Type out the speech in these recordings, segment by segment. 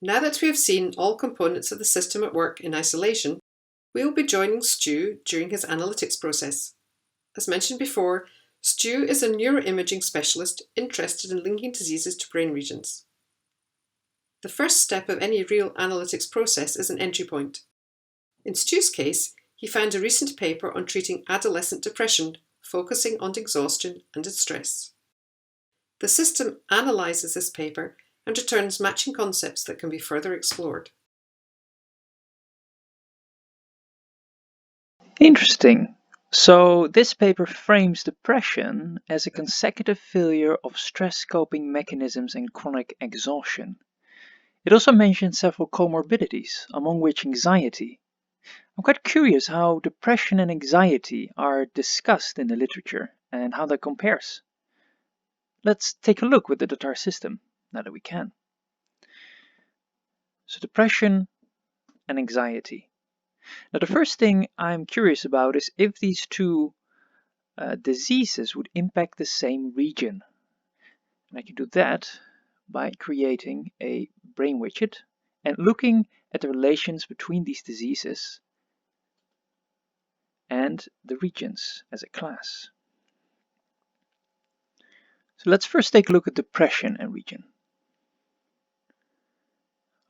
Now that we have seen all components of the system at work in isolation, we will be joining Stu during his analytics process. As mentioned before, Stu is a neuroimaging specialist interested in linking diseases to brain regions. The first step of any real analytics process is an entry point. In Stu's case, he found a recent paper on treating adolescent depression, focusing on exhaustion and distress. The system analyzes this paper and returns matching concepts that can be further explored. Interesting. So this paper frames depression as a consecutive failure of stress coping mechanisms and chronic exhaustion. It also mentions several comorbidities, among which anxiety. I'm quite curious how depression and anxiety are discussed in the literature and how that compares. Let's take a look with the DatAR system, now that we can. So depression and anxiety. Now the first thing I'm curious about is if these two diseases would impact the same region. And I can do that by creating a brain widget and looking at the relations between these diseases and the regions as a class. So let's first take a look at depression and region.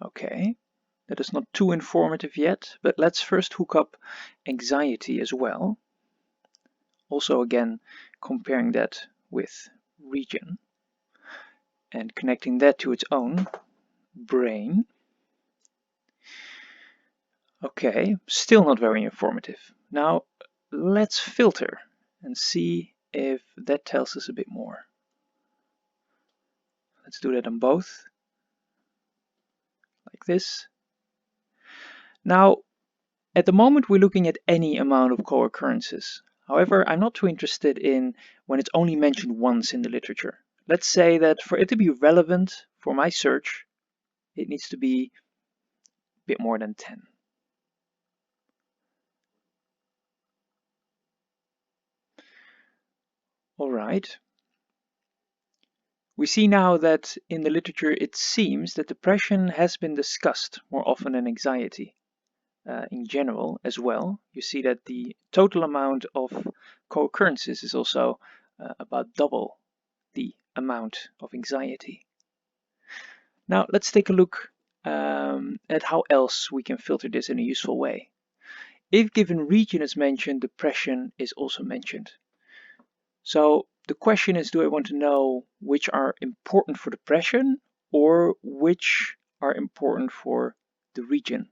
Okay, that is not too informative yet, but let's first hook up anxiety as well. Also again, comparing that with region and connecting that to its own brain. Okay, still not very informative. Now let's filter and see if that tells us a bit more. Let's do that on both, like this. Now, at the moment we're looking at any amount of co-occurrences. However, I'm not too interested in when it's only mentioned once in the literature. Let's say that for it to be relevant for my search, it needs to be a bit more than 10. All right. We see now that in the literature it seems that depression has been discussed more often than anxiety in general as well. You see that the total amount of co-occurrences is also about double the amount of anxiety. Now let's take a look at how else we can filter this in a useful way. If given region is mentioned, depression is also mentioned. So the question is, do I want to know which are important for depression or which are important for the region?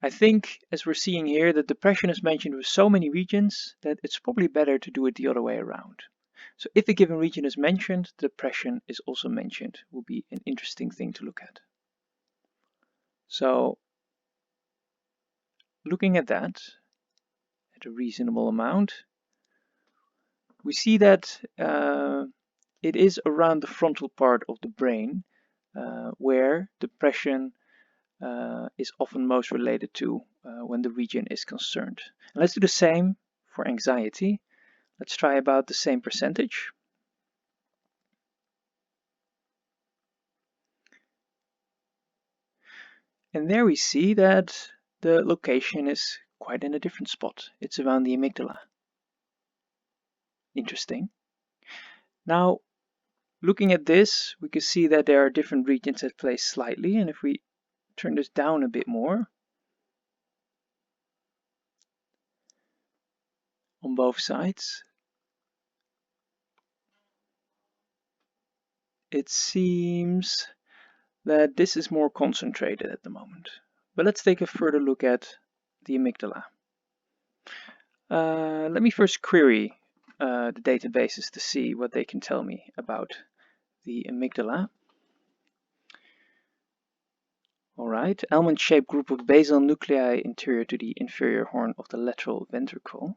I think, as we're seeing here, that depression is mentioned with so many regions that it's probably better to do it the other way around. So if a given region is mentioned, depression is also mentioned. Will be an interesting thing to look at. So looking at that, at a reasonable amount, we see that it is around the frontal part of the brain where depression is often most related to when the region is concerned. And let's do the same for anxiety. Let's try about the same percentage. And there we see that the location is quite in a different spot. It's around the amygdala. Interesting. Now, looking at this, we can see that there are different regions at play slightly, and if we turn this down a bit more on both sides, it seems that this is more concentrated at the moment. But let's take a further look at the amygdala. Let me first query the databases to see what they can tell me about the amygdala. Alright, almond-shaped group of basal nuclei anterior to the inferior horn of the lateral ventricle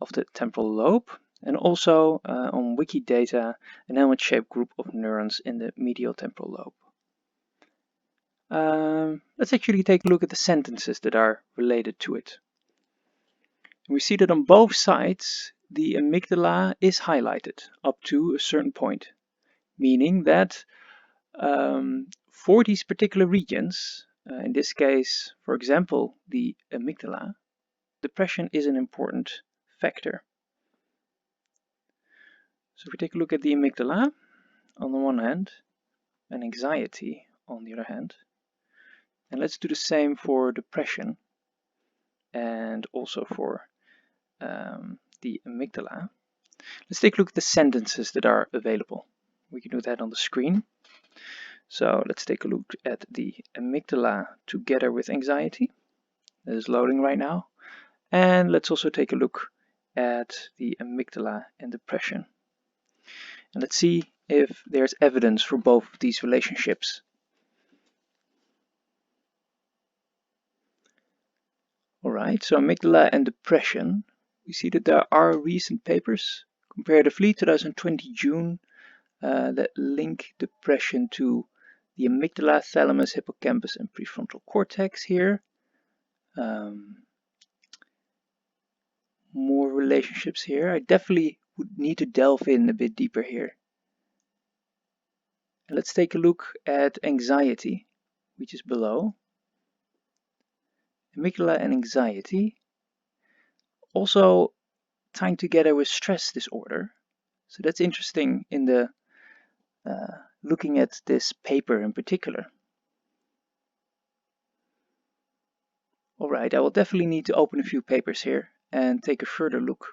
of the temporal lobe, and also on Wikidata, an almond-shaped group of neurons in the medial temporal lobe. Let's actually take a look at the sentences that are related to it. We see that on both sides the amygdala is highlighted up to a certain point, meaning that For these particular regions, in this case, for example, the amygdala, depression is an important factor. So if we take a look at the amygdala, on the one hand, and anxiety on the other hand, and let's do the same for depression and also for the amygdala. Let's take a look at the sentences that are available. We can do that on the screen. So let's take a look at the amygdala together with anxiety. That is loading right now. And let's also take a look at the amygdala and depression. And let's see if there's evidence for both of these relationships. Alright, so amygdala and depression. We see that there are recent papers, comparatively 2020 June, that link depression to the amygdala, thalamus, hippocampus and prefrontal cortex here. More relationships here. I definitely would need to delve in a bit deeper here. And let's take a look at anxiety, which is below. Amygdala and anxiety also tying together with stress disorder. So that's interesting in the looking at this paper in particular. Alright, I will definitely need to open a few papers here and take a further look.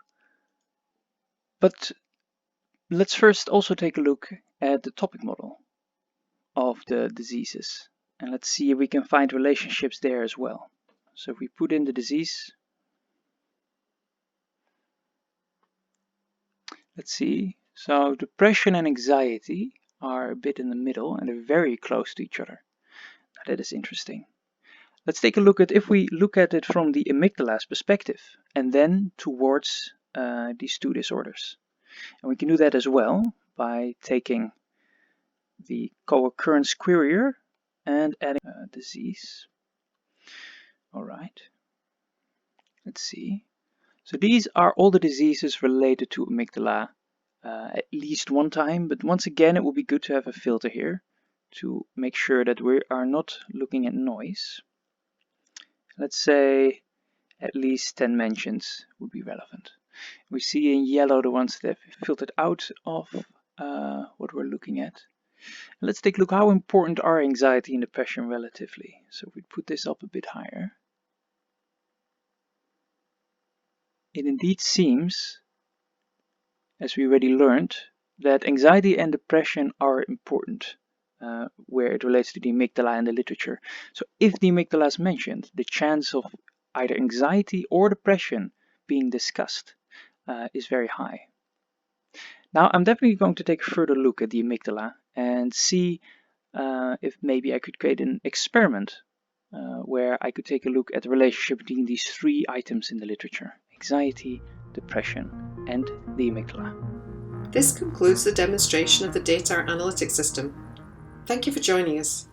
But let's first also take a look at the topic model of the diseases. And let's see if we can find relationships there as well. So if we put in the disease, let's see. So depression and anxiety are a bit in the middle and they're very close to each other. Now that is interesting. Let's take a look at, if we look at it from the amygdala's perspective and then towards these two disorders. And we can do that as well by taking the co-occurrence query here and adding a disease. Alright, let's see. So these are all the diseases related to amygdala at least one time, but once again it would be good to have a filter here to make sure that we are not looking at noise. Let's say at least 10 mentions would be relevant. We see in yellow the ones that have filtered out of what we're looking at. Let's take a look how important are anxiety and depression relatively. So if we put this up a bit higher, it indeed seems, as we already learned, that anxiety and depression are important where it relates to the amygdala and the literature. So if the amygdala is mentioned, the chance of either anxiety or depression being discussed is very high. Now I'm definitely going to take a further look at the amygdala and see if maybe I could create an experiment where I could take a look at the relationship between these three items in the literature: anxiety, depression, and the amygdala. This concludes the demonstration of the DatAR analytics system. Thank you for joining us.